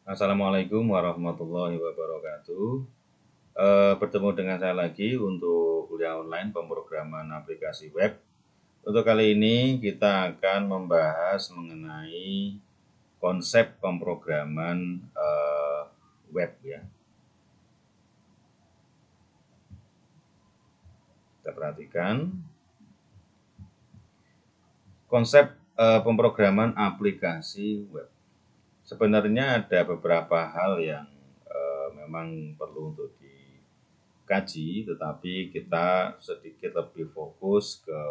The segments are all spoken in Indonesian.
Assalamualaikum warahmatullahi wabarakatuh. Bertemu dengan saya lagi untuk kuliah online pemrograman aplikasi web. Untuk kali ini kita akan membahas mengenai konsep pemrograman web ya. Kita perhatikan konsep pemrograman aplikasi web. Sebenarnya ada beberapa hal yang memang perlu untuk dikaji, tetapi kita sedikit lebih fokus ke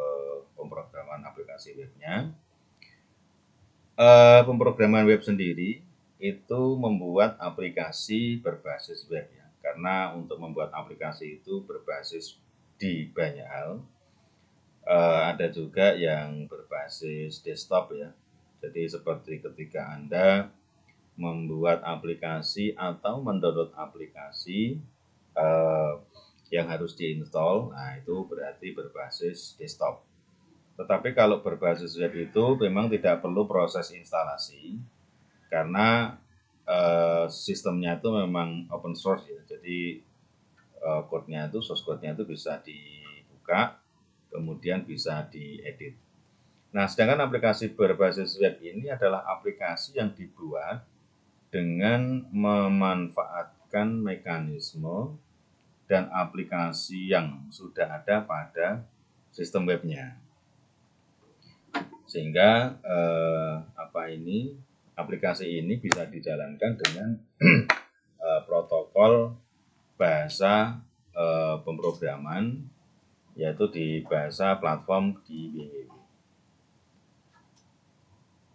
pemrograman aplikasi webnya. Pemrograman web sendiri itu membuat aplikasi berbasis web ya, karena untuk membuat aplikasi itu berbasis di banyak hal. Ada juga yang berbasis desktop ya. Jadi seperti ketika Anda membuat aplikasi atau mendownload aplikasi yang harus diinstal, nah itu berarti berbasis desktop. Tetapi kalau berbasis web itu memang tidak perlu proses instalasi karena sistemnya itu memang open source ya. Jadi code-nya itu, source code-nya itu bisa dibuka, kemudian bisa diedit. Nah, sedangkan aplikasi berbasis web ini adalah aplikasi yang dibuat dengan memanfaatkan mekanisme dan aplikasi yang sudah ada pada sistem webnya. Sehingga aplikasi ini bisa dijalankan dengan protokol bahasa pemrograman, yaitu di bahasa platform di WWW.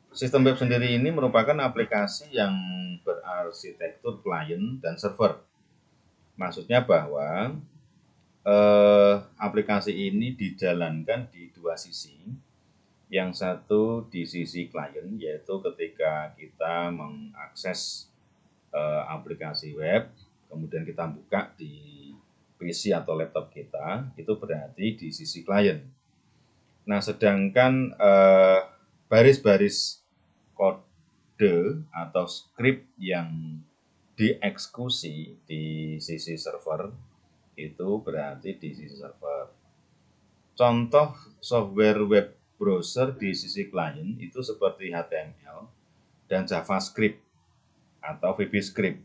Sistem web sendiri ini merupakan aplikasi yang berarsitektur client dan server. Maksudnya bahwa aplikasi ini dijalankan di dua sisi. Yang satu di sisi klien, yaitu ketika kita mengakses aplikasi web, kemudian kita buka di PC atau laptop kita, itu berarti di sisi klien. Nah, sedangkan baris-baris kode atau script yang dieksekusi di sisi server, itu berarti di sisi server. Contoh software web browser di sisi klien itu seperti HTML dan JavaScript atau VBScript.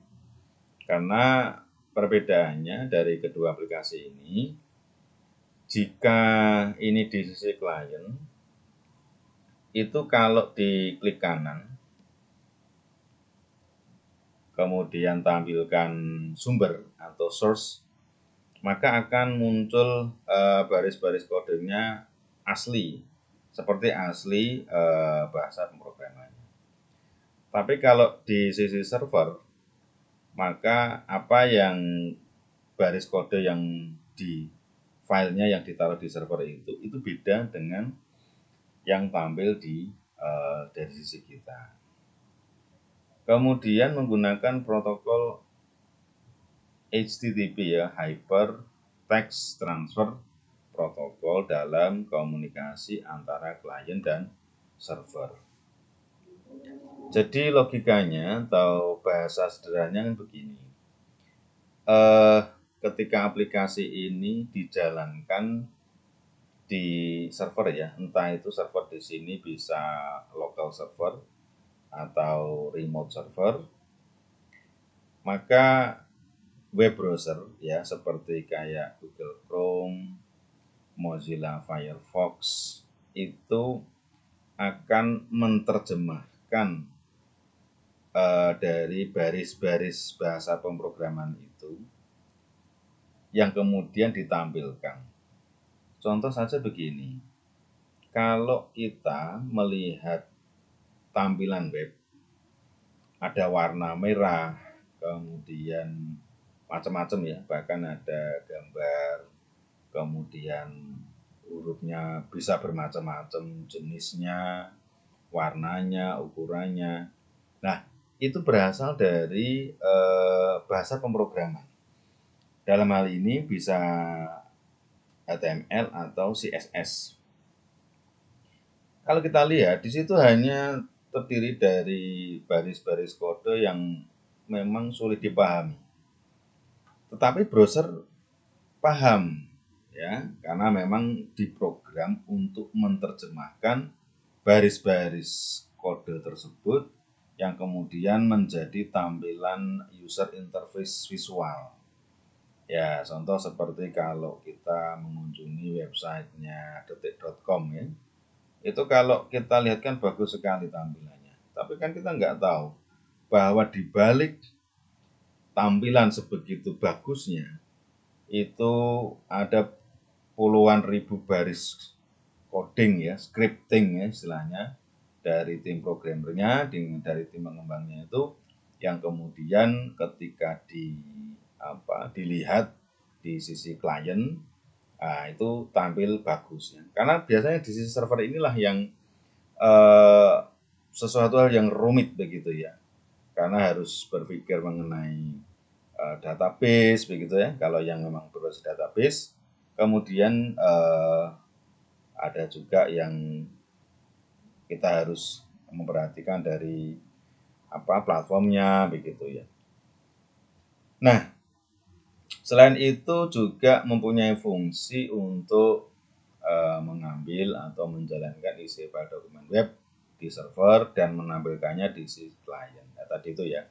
Karena perbedaannya dari kedua aplikasi ini, jika ini di sisi klien, itu kalau diklik kanan, kemudian tampilkan sumber atau source, maka akan muncul baris-baris kodenya asli, seperti asli bahasa pemrogramannya. Tapi kalau di sisi server, maka apa yang baris kode yang di filenya yang ditaruh di server itu beda dengan yang tampil dari sisi kita. Kemudian menggunakan protokol HTTP ya, Hypertext Transfer Protocol dalam komunikasi antara klien dan server. Jadi logikanya atau bahasa sederhananya kan begini. Ketika aplikasi ini dijalankan di server ya, entah itu server di sini bisa local server atau remote server, maka web browser ya seperti kayak Google Chrome, Mozilla Firefox itu akan menerjemahkan dari baris-baris bahasa pemrograman itu yang kemudian ditampilkan. Contoh saja begini, kalau kita melihat tampilan web, ada warna merah, kemudian macam-macam ya, bahkan ada gambar, kemudian hurufnya bisa bermacam-macam jenisnya, warnanya, ukurannya. Nah, itu berasal dari bahasa pemrograman. Dalam hal ini bisa HTML atau CSS. Kalau kita lihat di situ hanya terdiri dari baris-baris kode yang memang sulit dipahami. Tetapi browser paham ya, karena memang diprogram untuk menerjemahkan baris-baris kode tersebut yang kemudian menjadi tampilan user interface visual. Ya, contoh seperti kalau kita mengunjungi websitenya detik.com ya, itu kalau kita lihat kan bagus sekali tampilannya. Tapi kan kita nggak tahu bahwa di balik tampilan sebegitu bagusnya itu ada puluhan ribu baris coding ya, scripting ya istilahnya dari tim programmernya, dari tim pengembangnya itu yang kemudian ketika dilihat di sisi klien, itu tampil bagus ya. Karena biasanya di sisi server inilah yang sesuatu hal yang rumit begitu ya, karena harus berpikir mengenai database begitu ya. Kalau yang memang berbasis database, kemudian ada juga yang kita harus memperhatikan dari platformnya begitu ya. Nah, selain itu juga mempunyai fungsi untuk mengambil atau menjalankan isi file dokumen web di server dan menampilkannya di sisi klien. Nah, tadi itu ya.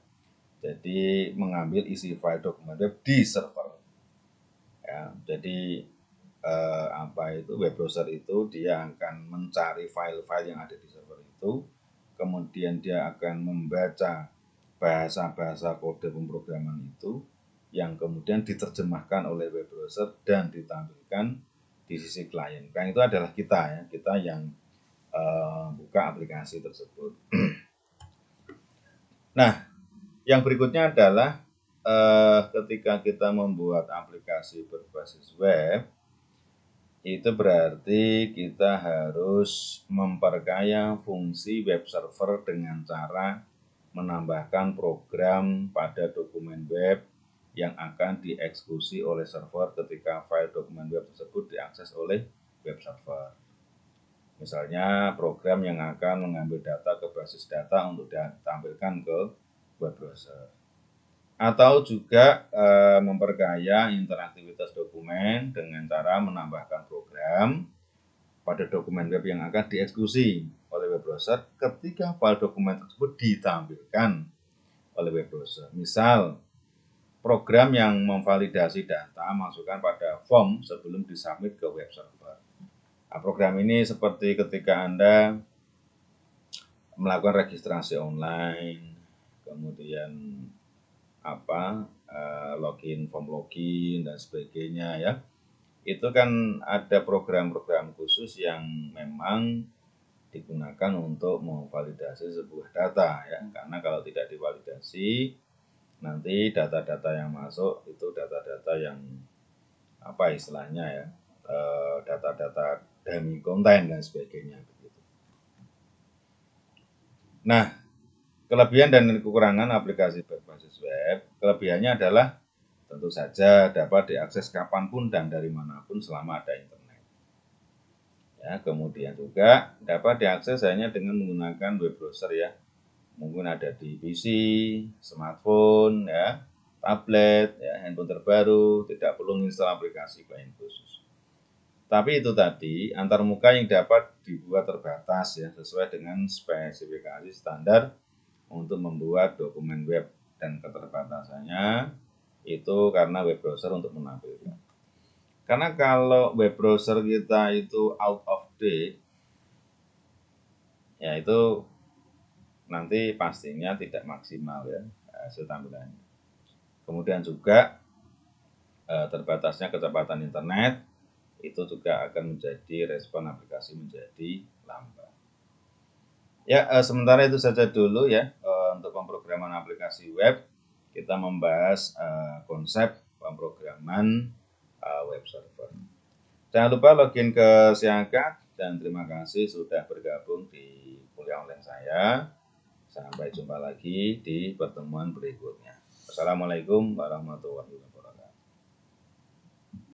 Jadi mengambil isi file dokumen web di server. Ya, jadi web browser itu dia akan mencari file-file yang ada di server itu, kemudian dia akan membaca bahasa-bahasa kode pemrograman itu yang kemudian diterjemahkan oleh web browser dan ditampilkan di sisi klien. Kan itu adalah kita ya, kita yang buka aplikasi tersebut. Nah, yang berikutnya adalah ketika kita membuat aplikasi berbasis web, itu berarti kita harus memperkaya fungsi web server dengan cara menambahkan program pada dokumen web yang akan dieksekusi oleh server ketika file dokumen web tersebut diakses oleh web server. Misalnya program yang akan mengambil data ke basis data untuk ditampilkan ke web browser. Atau juga memperkaya interaktivitas dokumen dengan cara menambahkan program pada dokumen web yang akan dieksekusi oleh web browser ketika file dokumen tersebut ditampilkan oleh web browser. Misal, program yang memvalidasi data masukkan pada form sebelum disubmit ke web server. Nah, program ini seperti ketika Anda melakukan registrasi online, kemudian login, form login dan sebagainya ya. Itu kan ada program-program khusus yang memang digunakan untuk memvalidasi sebuah data ya. Karena kalau tidak divalidasi, nanti data-data yang masuk itu data-data yang istilahnya ya, data-data dummy konten dan sebagainya begitu. Nah, kelebihan dan kekurangan aplikasi berbasis web, kelebihannya adalah tentu saja dapat diakses kapanpun dan dari manapun selama ada internet. Ya, kemudian juga dapat diakses hanya dengan menggunakan web browser ya. Mungkin ada di PC, smartphone, ya, tablet, ya, handphone terbaru, tidak perlu menginstal aplikasi klien khusus. Tapi itu tadi, antarmuka yang dapat dibuat terbatas ya, sesuai dengan spesifikasi standar untuk membuat dokumen web dan keterbatasannya itu karena web browser untuk menampilkan. Karena kalau web browser kita itu out of date, ya itu nanti pastinya tidak maksimal ya hasil tampilannya. Kemudian juga terbatasnya kecepatan internet itu juga akan menjadi respon aplikasi menjadi lambat. Ya, sementara itu saja dulu ya untuk pemrograman aplikasi web. Kita membahas konsep pemrograman web server. Jangan lupa login ke Siakat dan terima kasih sudah bergabung di kuliah online saya. Sampai jumpa lagi di pertemuan berikutnya. Assalamualaikum warahmatullahi wabarakatuh.